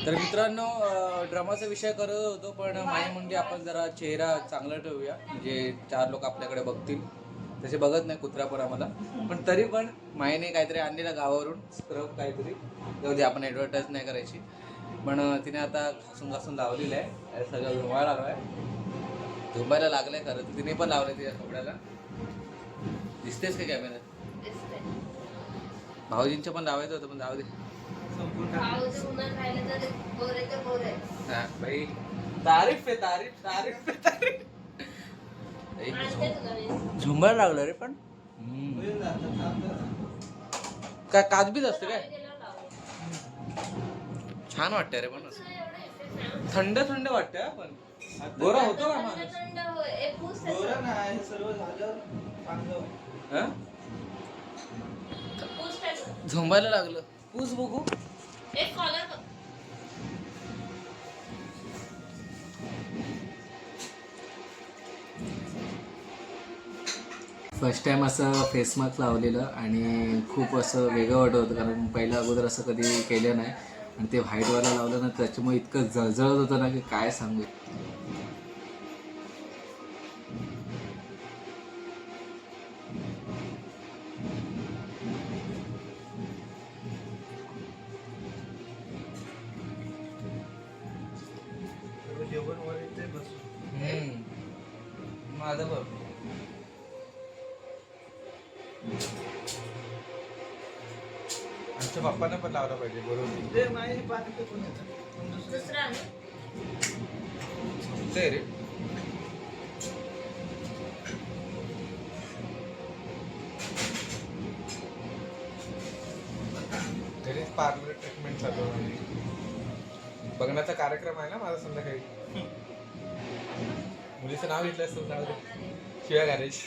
तर मित्रांनो ड्रामाचा विषय करत होतो पण माई म्हणजे आपण जरा चेहरा चांगला ठेवूया म्हणजे 4 लोक आपल्याकडे बघतील. तसे बघत नाही कुत्रा पण आम्हाला पण तरी पण माईने काहीतरी आणलेला गावावरून स्क्रब काहीतरी जाऊ दे आपण ॲडव्हर्टाईज नाही करायची पण तिने आता घासून लावलेलं आहे सगळं धुवायला लागलं आहे झोंबायला लागलं आहे खरं तिने पण लावलं तिच्या कपड्याला दिसतेच का कॅमेऱ्यात भाऊजींचं पण लावायचं होतं पण जाऊ दे भाई तारीफ आहे तारीफ झुंबायला लागलं रे पण काय काजबीच असते काय छान वाटतंय रे पण थंड थंड वाटतंय पण गोरा होतो का माणूस झोंबायला लागलं पूस बघू फर्स्ट टाइम असं फेस मास्क लावलेलं आणि खूप असं वेगळं वाटत होतं कारण पहिलं अगोदर असं कधी केलं नाही आणि ते व्हाईटवाला लावलं ना त्याच्यामुळे इतकं जळजळत होतं ना की काय सांगू. माझं बघ आमच्या पप्पांना पण लावला पाहिजे बरोबर रे तरीच पार्लर ट्रीटमेंट चालू बघण्याचा कार्यक्रम आहे ना माझा संध्याकाळी मुलीचं नाव घेतलं असतं नाव शिव्या गॅरेज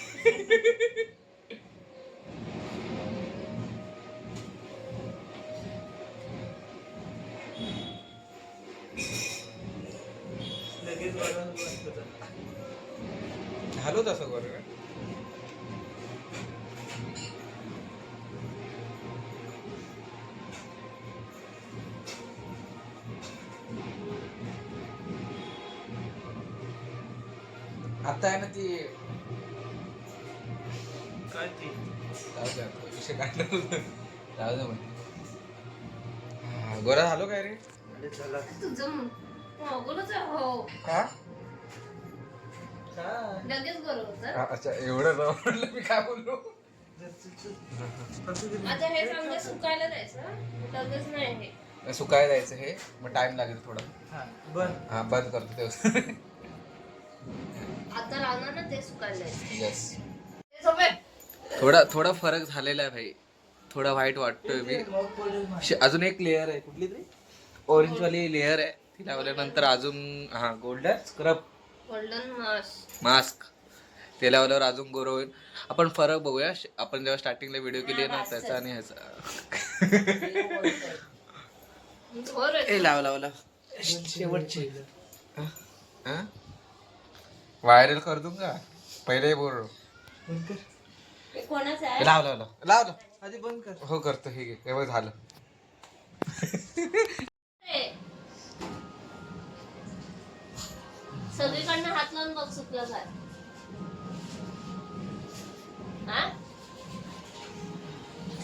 झालो तसं बरं आता आहे ना ती काय ती विषय काढलं जाऊ दे गोरा झालो काय रे अच्छा एवढं म्हटलं मी काय बोललो सुकायला द्यायचं हे मग टाइम लागेल थोडा हा बंद करतो ते यस थोडा फरक झालेला आहे भाई थोडा वाईट वाटतोय मी अजून एक लेअर आहे कुठली तरी ऑरेंज वाली लेअर आहे ती लावल्यानंतर अजून हा गोल्डन मास्क ते लावल्यावर अजून गोरं होईल आपण फरक बघूया आपण जेव्हा स्टार्टिंगला व्हिडिओ केली ना त्याचा आणि ह्याचा लाव शेवटचे व्हायरल कर दूंगा पहिले बोल लाव आधी बंद कर हो करतो हे एवढं झालं सगळीकडनं हात लावून बघ सुकलं काय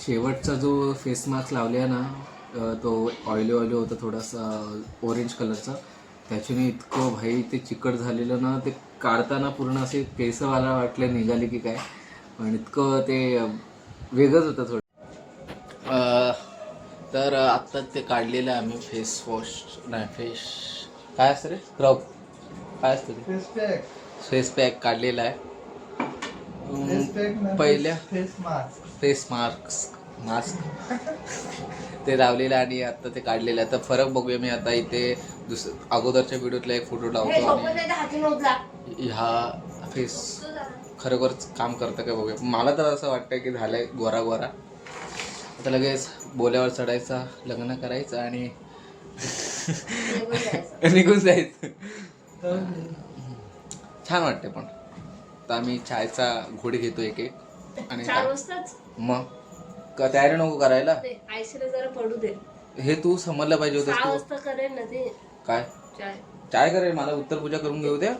शेवटचा जो फेस मास्क लावला ना तो ऑइली होता थोडासा ऑरेंज कलरचा त्याच्याने इतकं भाई ते चिकट झालेलं ना ते काढताना पूर्ण असे केसवाला वाटले निघाले की काय पण इतकं ते वेगळंच होतं थोडं तर आत्ताच ते काढलेलं आहे आम्ही फेस वॉश नाही फेस काय असतं रे स्क्रब काय असतं ते फेस पॅक काढलेला आहे पहिल्या फेस मास्क ते लावलेलं आणि आता ते काढलेलं आहे तर फरक बघूया मी आता इथे अगोदरच्या व्हिडिओतला एक फोटो लावतो ह्या फेस खरोखरच काम करतं का बघूया मला तर असं वाटतं की झालंय गोरा आता लगेच बोल्यावर चढायचा लग्न करायचं आणि निघून जायचं छान वाटते पण तर आम्ही चायचा घोड घेतो एक आणि 4 वाजताच मग का तयारी नको करायला आयशीला जरा पडू दे हे तू समजलं पाहिजे 6 होतं वाजता करेल ना ते काय चाय काय करेल मला उत्तर पूजा करून घेऊ द्या.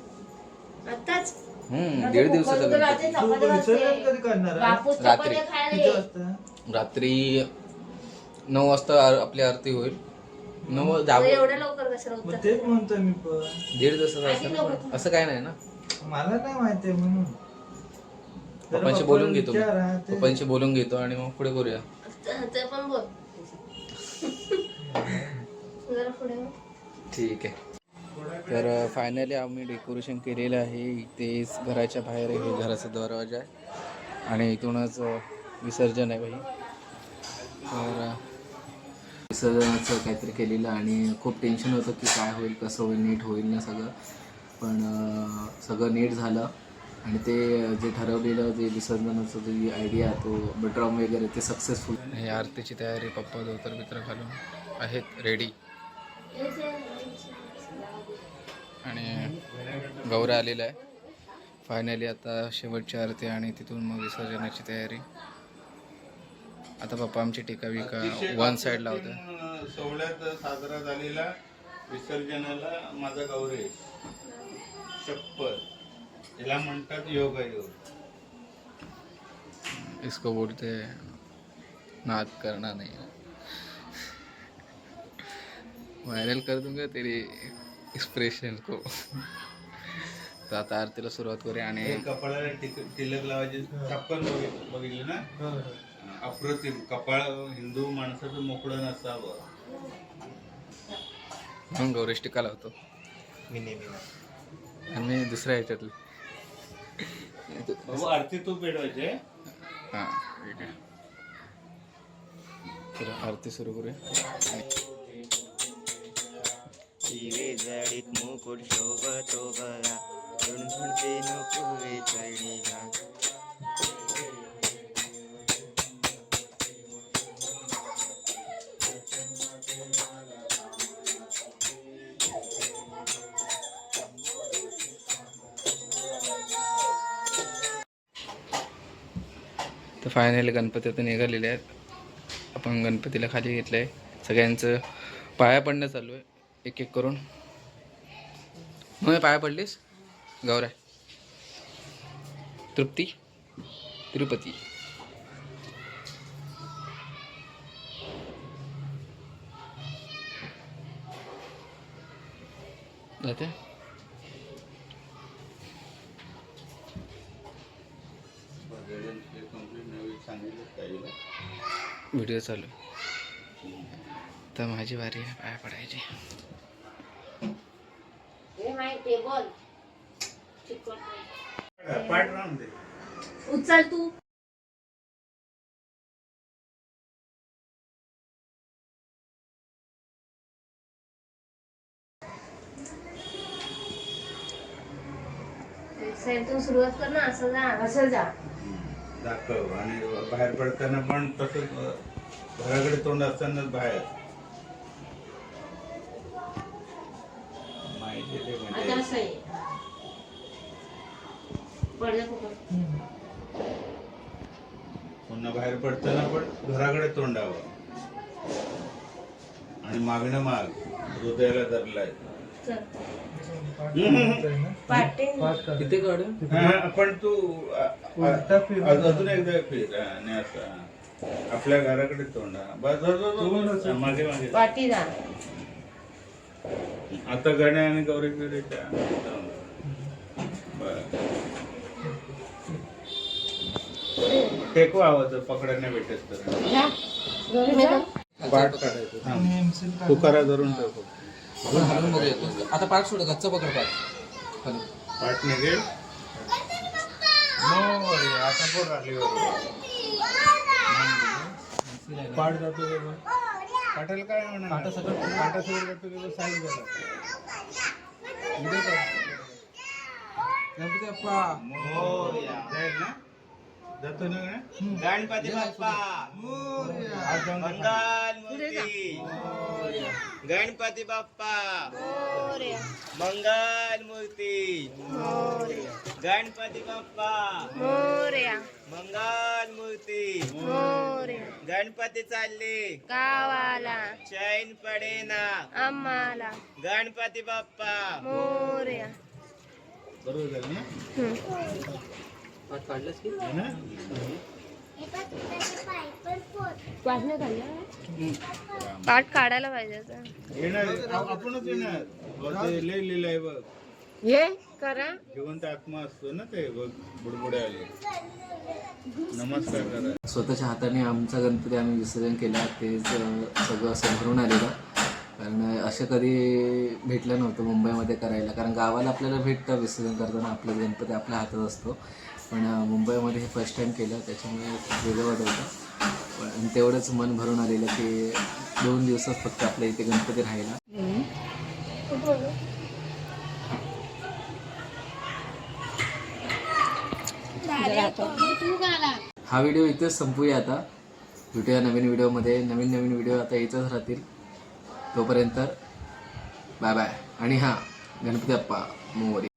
आताच 1.5 दिवसाचा गणपती. तू विसर्जन कधी करणार आहे? बापू रात्री. चपात्या खायला किती ये. वाजता? रात्री 9 वाजता आपली आरती होईल. 9 मग जागो एवढ्या लवकर कशाला मग उत्तर तेच म्हणतोय मी पण 1.5 तासाचं असतं ना पण. असं काय नाही ना. मला नाही माहिती आहे म्हणून जरा पप्पांशी बोलून पप्पाला घेतो मी. विचार, हा, ते- पप्पांशी बोलून घेतो आणि मग पुढे करूया. ते पण बोल जरा पुढे हो. ठीक आहे. तर फायनली आम्ही डेकोरेशन केलेलं आहे. इथेच घराच्या बाहेर हे घराचा दरवाजा आहे आणि इथूनच विसर्जन आहे भाई. तर विसर्जनाचं काहीतरी केलेलं आणि खूप टेन्शन होतं की काय होईल, कसं होईल, नीट होईल ना सगळं. पण सगळं नीट झालं आणि ते जे ठरवलेलं जे विसर्जनाचं जी आयडिया तो ड्रम वगैरे ते सक्सेसफुल. हे आरतीची तयारी पप्पा धोतर बित्र घालून आहेत रेडी आणि गौरा आलेला आहे. फायनली आता शेवटची आरती आणि तिथून मग विसर्जनाची तयारी. आता पप्पा आमची टीका विका वन साईड लावतात. सोहळ्यात साजरा झालेला विसर्जनाला माझा गौरी शपथ याला म्हणतात योगायोग. इसको बोलते नाद करना नहीं. वायरल कर दूंगा तेरी एक्सप्रेशन को. तर आता आरतीला सुरुवात करूया आणि हे कपाळाला तिलक लावायचे छप्पन बघितले ना. हो. अप्रतिम कपाळ हिंदू माणसाचं मोकळं नसावं. म्हणून गौरेश टीका लावतो. आणि मी दुसऱ्या ह्याच्यातली. बाबू आरती तू पेटवायचे. हां ठीक आहे. चला आरती सुरू करूया. दिवे जडित मुकुट शोभतो बरा झुणझुणते नको वेचणीला. तर फायनली गणपती आता निघालेले आहेत. आपण गणपतीला खाली घेतलं आहे. सगळ्यांचं पाया पडणं चालू आहे एक एक करून. मग पाया पडलीस गौरा तृप्ती तिरुपती. जाते व्हिडिओ चालू आहे. तर माझी वारी आहे पाया पडायची. हे माहिती बोल चिकट नाही. पाठ राहून दे. उचल तू. साईडतून सुरुवात कर ना. असं जा असं जा. दाखव आणि बाहेर पडताना पण तसंच घराकडे तोंड असतानाच बाहेर. माहिती आहे ते आता म्हणजे असं आहे. पडलं पकड. पुन्हा बाहेर पडताना पण घराकडे तोंडावं आणि मागणं माग हृदयाला धरलाय. चल ना? पाटे पाच कर. किती काढ पण तू उलटा फिर. अजून एकदा फिर आणि असं आपल्या घराकडे तोंडा बस बस, बस, बस. मागे मागे पाटी जा. आता गण्या आणि गौरी बिरीच्या टेकू आवाज पकडायला भेटत तर जा. गौरी मेघा. पाठ काढायचं आणि MC काढ. तुकारा धरून ठेवतो. हलून बघूया. आता पाठ सोड गच्च पकड पाठ. हलू. पाठ निघेल. आता पोर आली पाठ जातो ते बघ. पाठाला काय म्हणणार काटा सगळं जातो की साईड झाला. गणपती बाप्पा जाईल ना जातो ना गण्या? गणपती बाप्पा आज जाऊन मंगल मूर्ती गणपती बाप्पा मंगल मूर्ती गणपती बाप्पा मंगल मूर्ती गणपती चालले गावाला चैन पडेना आम्हाला गणपती बाप्पा मोरया. बरोबर झालं ना? है ना? पाठ काढायला पाहिजे आता. येणार आपणच येणार ते लय लिहिलंय बघ. हे करा. जिवंत आत्मा असतो ना ते बघ बुडबुडे आले. नमस्कार करा. स्वतःच्या हाताने आमचा गणपती आम्ही विसर्जन केला तेच सगळं असं भरून आलेलं. कारण असं कधी भेटलं नव्हतं मुंबईमध्ये करायला. कारण गावाला आपल्याला भेटतं विसर्जन करताना आपला गणपती आपल्या हातात असतो. पण मुंबईमध्ये हे फर्स्ट टाईम केलं त्याच्यामुळे खूप वेगळं वाटत होतं. पण तेवढंच मन भरून आलेलं की 2 दिवसात फक्त आपल्या इथे गणपती राहिला. हा व्हिडिओ इथेच संपूया आता. भेटूया नवीन व्हिडिओमध्ये. नवीन व्हिडिओ आता येतच राहतील. तोपर्यंत बाय बाय. आणि हां, गणपती बाप्पा मोरया.